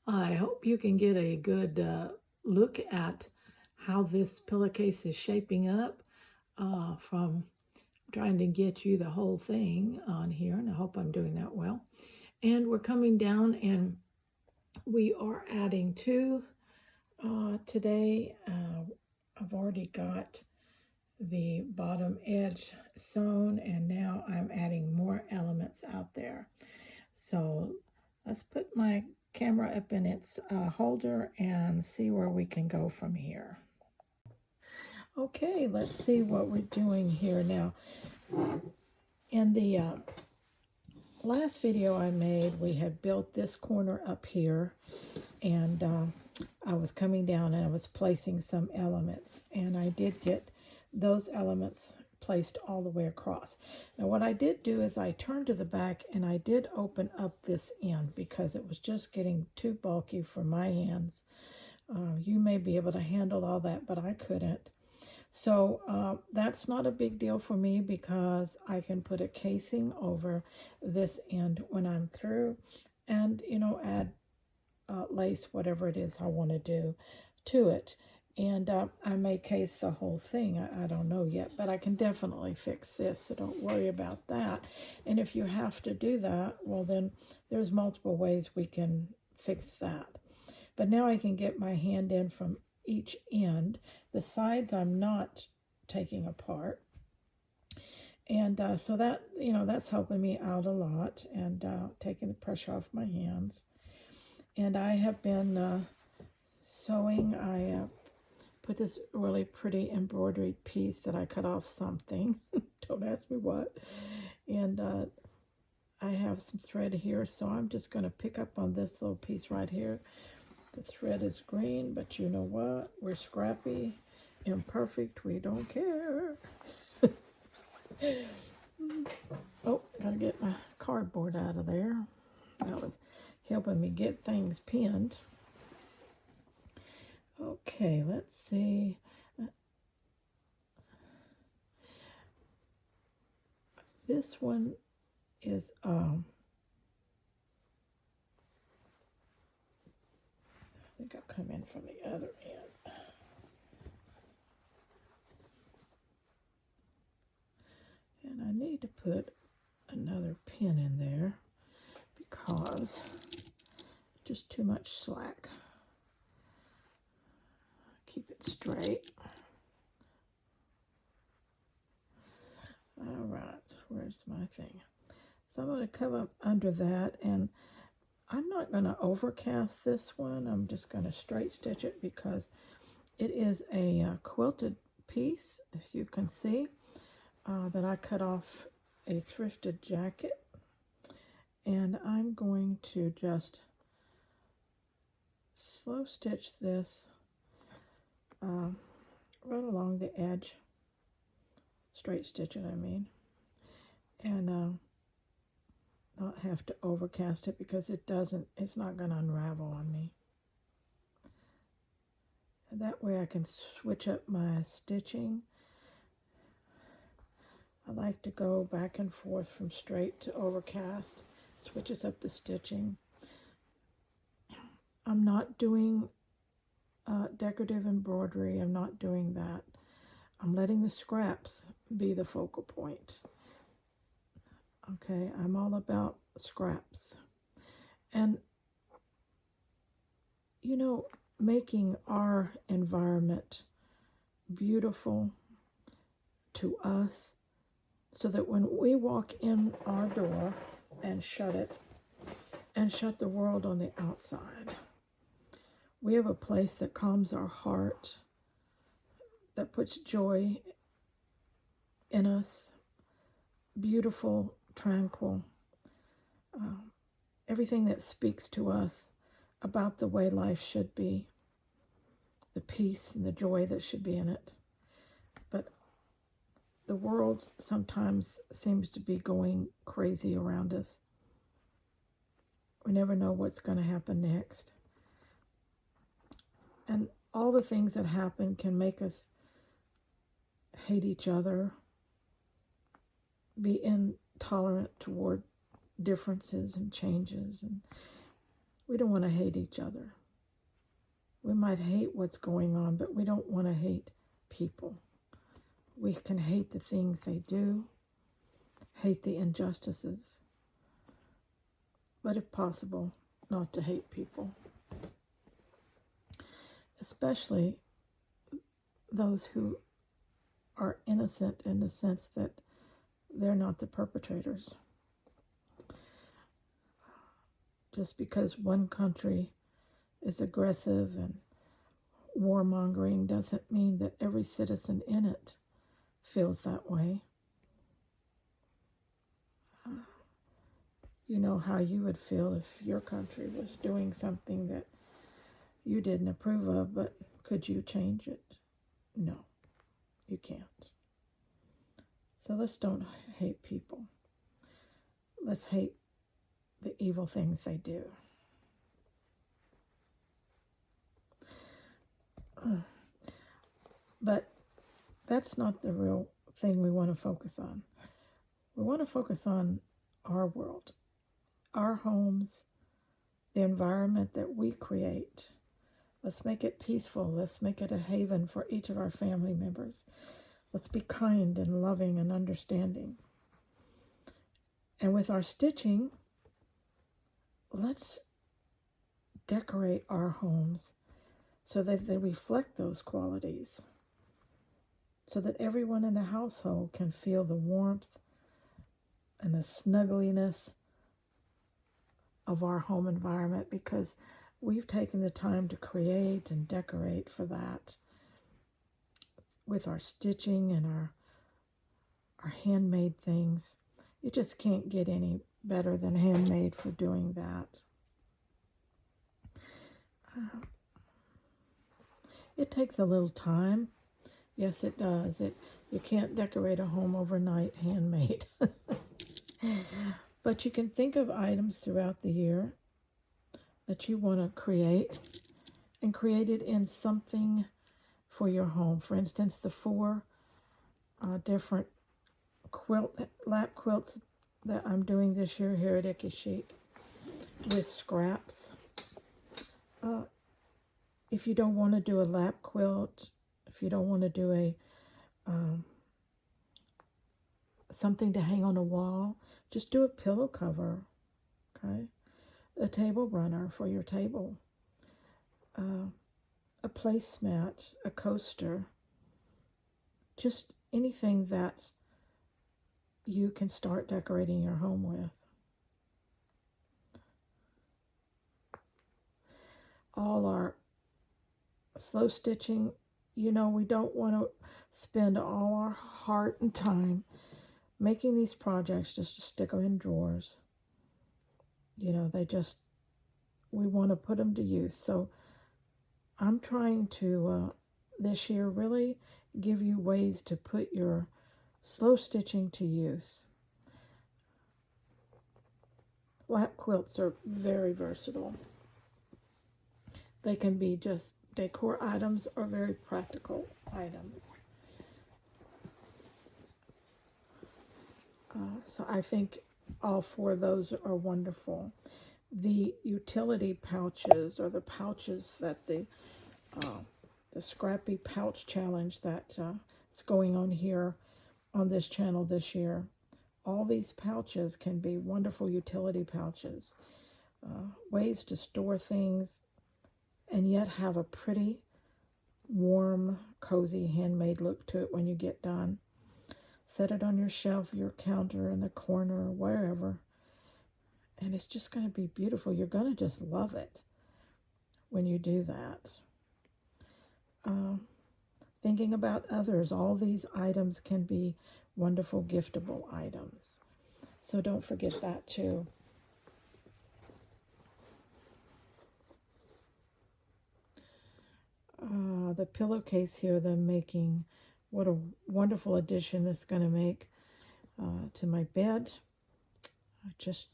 I hope you can get a good look at how this pillowcase is shaping up from trying to get you the whole thing on here, and I hope I'm doing that well. And we're coming down and we are adding two today. I've already got the bottom edge sewn, and now I'm adding more elements out there. So let's put my camera up in its holder and see where we can go from here. Okay, let's see what we're doing here now. In the last video I made, we had built this corner up here, and I was coming down and I was placing some elements, and I did get those elements placed all the way across. Now what I did do is I turned to the back and I did open up this end because it was just getting too bulky for my hands. You may be able to handle all that, but I couldn't. So that's not a big deal for me because I can put a casing over this end when I'm through, and add lace, whatever it is I want to do to it. And I may case the whole thing. I don't know yet, but I can definitely fix this, so don't worry about that. And if you have to do that, well, then there's multiple ways we can fix that. But now I can get my hand in from each end. The sides I'm not taking apart. And so that, that's helping me out a lot, and taking the pressure off my hands. And I have been sewing. I put this really pretty embroidery piece that I cut off something. Don't ask me what. And I have some thread here, so I'm just going to pick up on this little piece right here. The thread is green, but you know what? We're scrappy, imperfect. We don't care. Oh, gotta get my cardboard out of there. That was helping me get things pinned. Okay, let's see. This one is I think I'll come in from the other end. And I need to put another pin in there because just too much slack. Keep it straight. All right, where's my thing? So I'm going to come up under that, and I'm not going to overcast this one. I'm just going to straight stitch it because it is a quilted piece, if you can see, that I cut off a thrifted jacket. And I'm going to just slow stitch this right along the edge, straight stitch it I mean, and not have to overcast it because it's not going to unravel on me. And that way I can switch up my stitching. I like to go back and forth from straight to overcast, switches up the stitching. I'm not doing decorative embroidery. I'm not doing that. I'm letting the scraps be the focal point. Okay, I'm all about scraps. And, making our environment beautiful to us so that when we walk in our door and shut it, and shut the world on the outside, we have a place that calms our heart, that puts joy in us, beautiful, tranquil, everything that speaks to us about the way life should be, the peace and the joy that should be in it. But the world sometimes seems to be going crazy around us. We never know what's going to happen next. And all the things that happen can make us hate each other, be intolerant toward differences and changes. And We don't want to hate each other. We might hate what's going on, but we don't want to hate people. We can hate the things they do, hate the injustices, but if possible, not to hate people, especially those who are innocent in the sense that they're not the perpetrators. Just because one country is aggressive and warmongering doesn't mean that every citizen in it feels that way. You know how you would feel if your country was doing something that you didn't approve of, but could you change it? No, you can't. So let's don't hate people. Let's hate the evil things they do. But that's not the real thing we want to focus on. We want to focus on our world, our homes, the environment that we create. Let's make it peaceful. Let's make it a haven for each of our family members. Let's be kind and loving and understanding. And with our stitching, let's decorate our homes so that they reflect those qualities, so that everyone in the household can feel the warmth and the snuggliness of our home environment, because we've taken the time to create and decorate for that with our stitching and our handmade things. You just can't get any better than handmade for doing that. It takes a little time. Yes, it does. You can't decorate a home overnight handmade. But you can think of items throughout the year that you want to create and create it in something for your home. For instance, the 4 different lap quilts that I'm doing this year here at Icky Chic with scraps. If you don't want to do a lap quilt, if you don't want to do a something to hang on a wall, just do a pillow cover, okay? A table runner for your table, a placemat, a coaster, just anything that you can start decorating your home with. All our slow stitching, we don't want to spend all our heart and time making these projects just to stick them in drawers. We want to put them to use. So I'm trying to, this year, really give you ways to put your slow stitching to use. Lap quilts are very versatile. They can be just decor items or very practical items. So I think all 4 of those are wonderful. The utility pouches, or the pouches that the Scrappy Pouch Challenge that is going on here on this channel this year. All these pouches can be wonderful utility pouches. Ways to store things and yet have a pretty, warm, cozy, handmade look to it when you get done. Set it on your shelf, your counter, in the corner, wherever. And it's just going to be beautiful. You're going to just love it when you do that. Thinking about others, all these items can be wonderful giftable items. So don't forget that too. The pillowcase here they're making, what a wonderful addition this is going to make to my bed. Just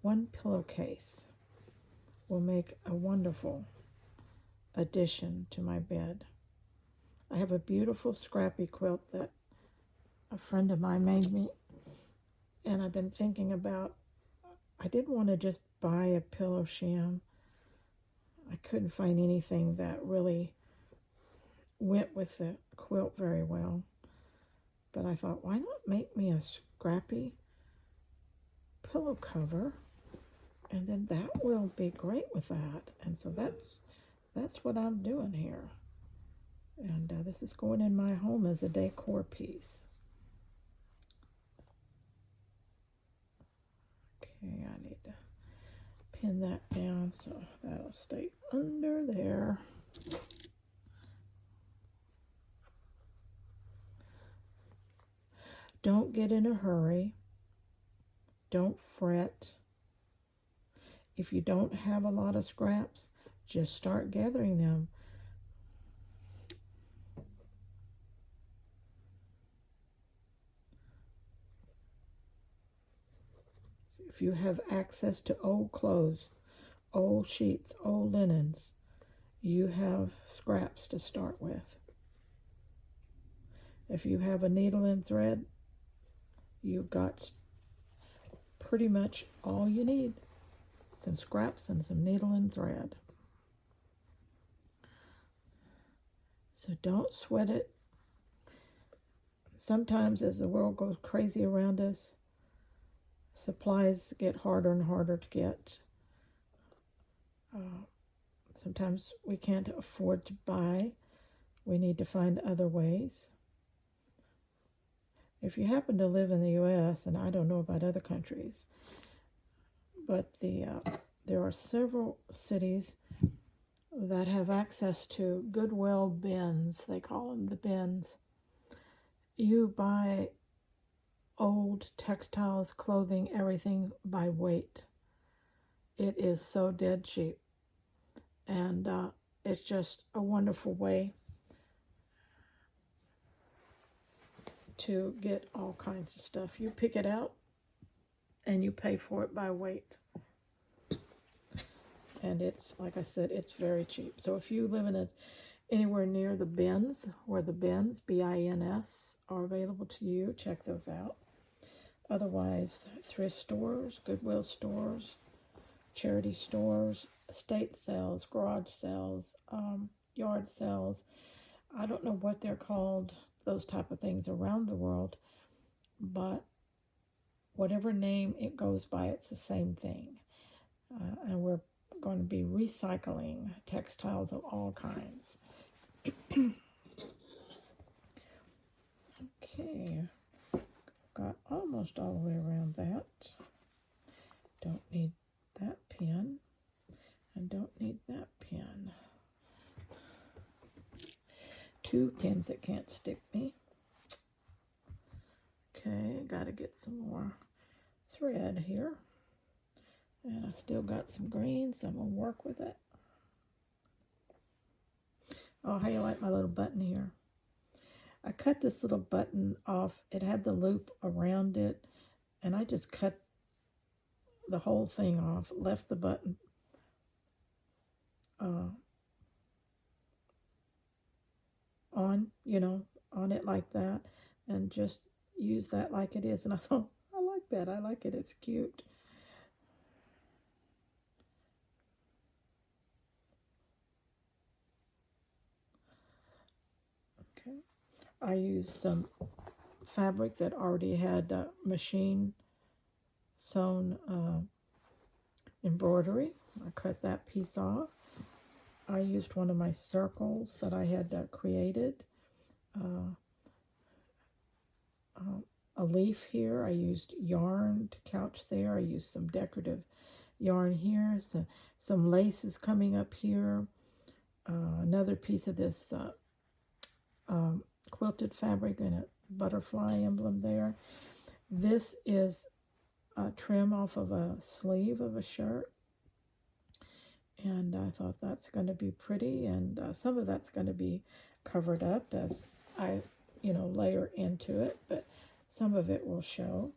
one pillowcase will make a wonderful addition to my bed. I have a beautiful scrappy quilt that a friend of mine made me, and I've been thinking about, I didn't want to just buy a pillow sham. I couldn't find anything that really went with the quilt very well. But I thought, why not make me a scrappy pillow cover? And then that will be great with that. And so that's what I'm doing here. And this is going in my home as a decor piece. Okay, I need to pin that down so that'll stay under there. Don't get in a hurry. Don't fret. If you don't have a lot of scraps, just start gathering them. If you have access to old clothes, old sheets, old linens, you have scraps to start with. If you have a needle and thread, you've got pretty much all you need. Some scraps and some needle and thread. So don't sweat it. Sometimes as the world goes crazy around us, supplies get harder and harder to get. Sometimes we can't afford to buy. We need to find other ways. If you happen to live in the U.S., and I don't know about other countries, but there are several cities that have access to Goodwill bins. They call them the bins. You buy old textiles, clothing, everything by weight. It is so dead cheap. And it's just a wonderful way to get all kinds of stuff. You pick it out and you pay for it by weight. And it's, like I said, it's very cheap. So if you live in anywhere near the bins, where the bins, B-I-N-S, are available to you, check those out. Otherwise, thrift stores, Goodwill stores, charity stores, estate sales, garage sales, yard sales. I don't know what they're called, those type of things around the world, but whatever name it goes by, it's the same thing. And we're going to be recycling textiles of all kinds. Okay, got almost all the way around that. Don't need that pin, and don't need that pin. Two pins that can't stick me. Okay, gotta get some more thread here. And I still got some green, so I'm gonna work with it. Oh, how you like my little button here? I cut this little button off. It had the loop around it, and I just cut the whole thing off, left the button on it like that, and just use that like it is. And I thought, I like that. I like it. It's cute. Okay. I used some fabric that already had machine sewn embroidery. I cut that piece off. I used one of my circles that I had created. A leaf here. I used yarn to couch there. I used some decorative yarn here. Some laces coming up here. Another piece of this quilted fabric and a butterfly emblem there. This is a trim off of a sleeve of a shirt. And I thought that's going to be pretty. And some of that's going to be covered up as I, layer into it. But some of it will show.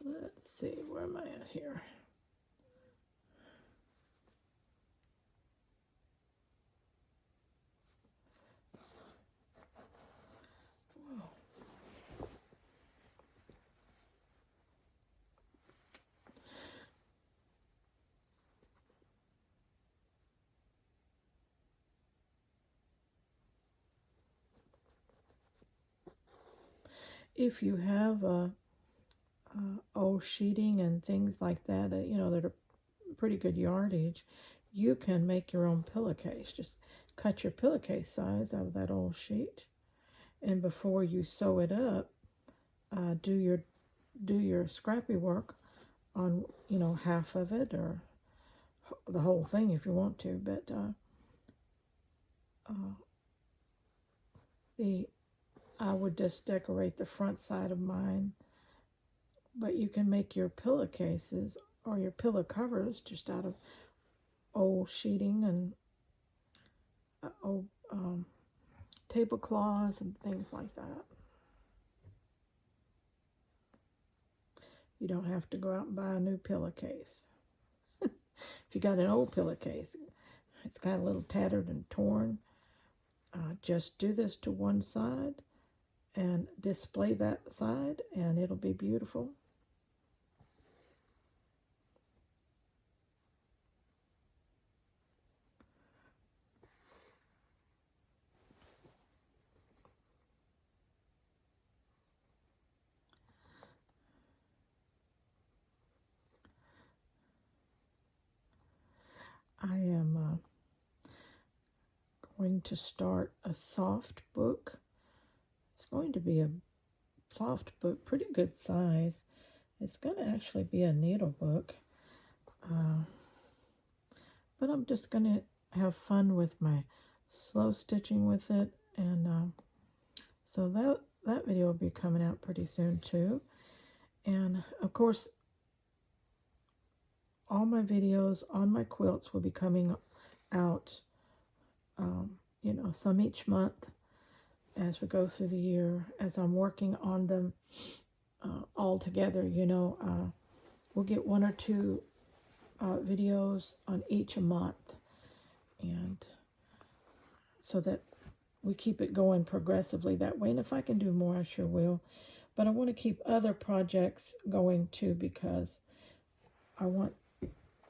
Let's see, where am I at here? if you have old sheeting and things like that, that are pretty good yardage, you can make your own pillowcase. Just cut your pillowcase size out of that old sheet, and before you sew it up, do your scrappy work on half of it or the whole thing if you want to. But the I would just decorate the front side of mine. But you can make your pillowcases or your pillow covers just out of old sheeting and old tablecloths and things like that. You don't have to go out and buy a new pillowcase. If you got an old pillowcase, it's kind of a little tattered and torn, just do this to one side and display that side, and it'll be beautiful. I am going to start a soft book. It's going to be a soft book, pretty good size. It's going to actually be a needle book. But I'm just going to have fun with my slow stitching with it. And so that video will be coming out pretty soon too. And of course, all my videos on my quilts will be coming out, some each month as we go through the year, as I'm working on them all together. We'll get one or two videos on each a month, and so that we keep it going progressively that way. And if I can do more, I sure will. But I want to keep other projects going too, because I want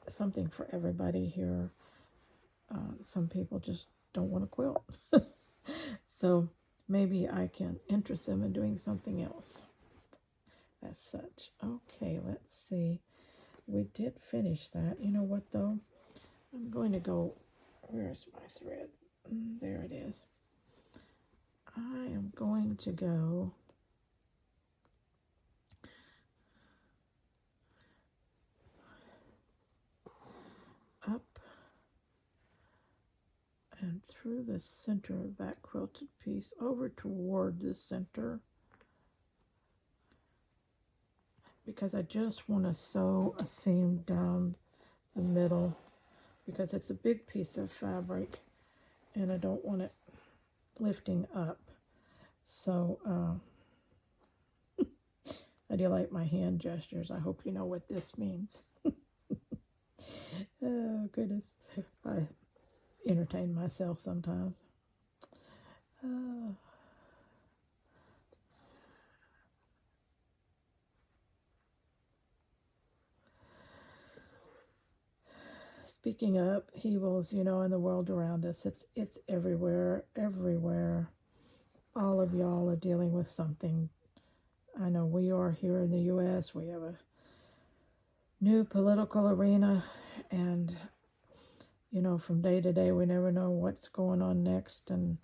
something for everybody here. Some people just don't want to quilt. So maybe I can interest them in doing something else as such. Okay, let's see. We did finish that. You know what though? I'm going to go, where's my thread? There it is. I am going to go up and through the center of that quilted piece over toward the center, because I just want to sew a seam down the middle, because it's a big piece of fabric and I don't want it lifting up. So I do like my hand gestures. I hope you know what this means. Oh goodness, I entertain myself sometimes. Speaking of upheavals, in the world around us, it's everywhere, everywhere. All of y'all are dealing with something. I know we are here in the U.S. We have a new political arena, and from day to day, we never know what's going on next. And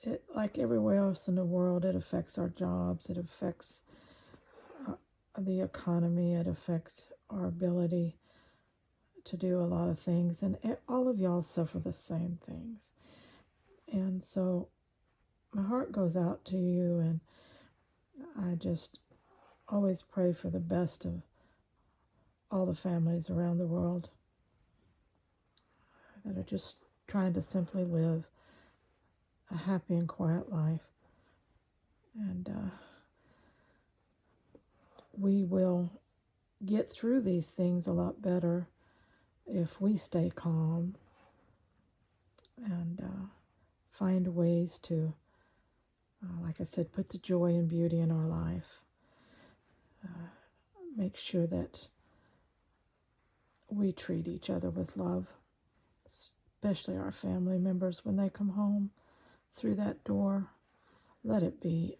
it, like everywhere else in the world, it affects our jobs. It affects the economy. It affects our ability to do a lot of things. And all of y'all suffer the same things. And so my heart goes out to you, and I just always pray for the best of all the families around the world that are just trying to simply live a happy and quiet life. And we will get through these things a lot better if we stay calm and find ways to, like I said, put the joy and beauty in our life. Make sure that we treat each other with love, especially our family members when they come home. through that door. Let it be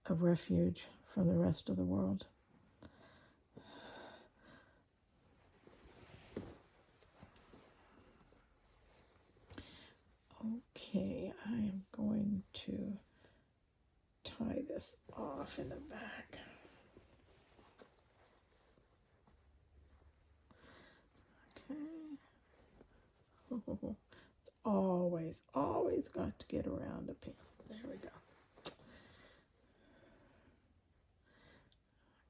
a refuge from the rest of the world. Okay, I am going to tie this off in the back. Okay. Oh, it's always got to get around a pin. There we go.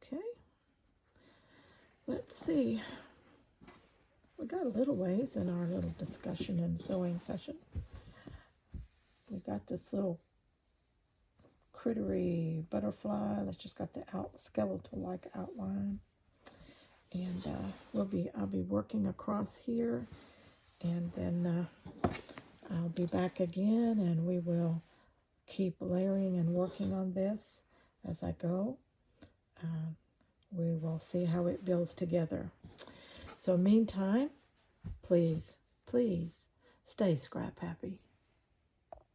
Okay. Let's see. We got a little ways in our little discussion and sewing session. We got this little crittery butterfly that's just got the skeletal-like outline, and I'll be working across here, and then I'll be back again, and we will keep layering and working on this as I go. We will see how it builds together. So meantime, please stay scrap happy.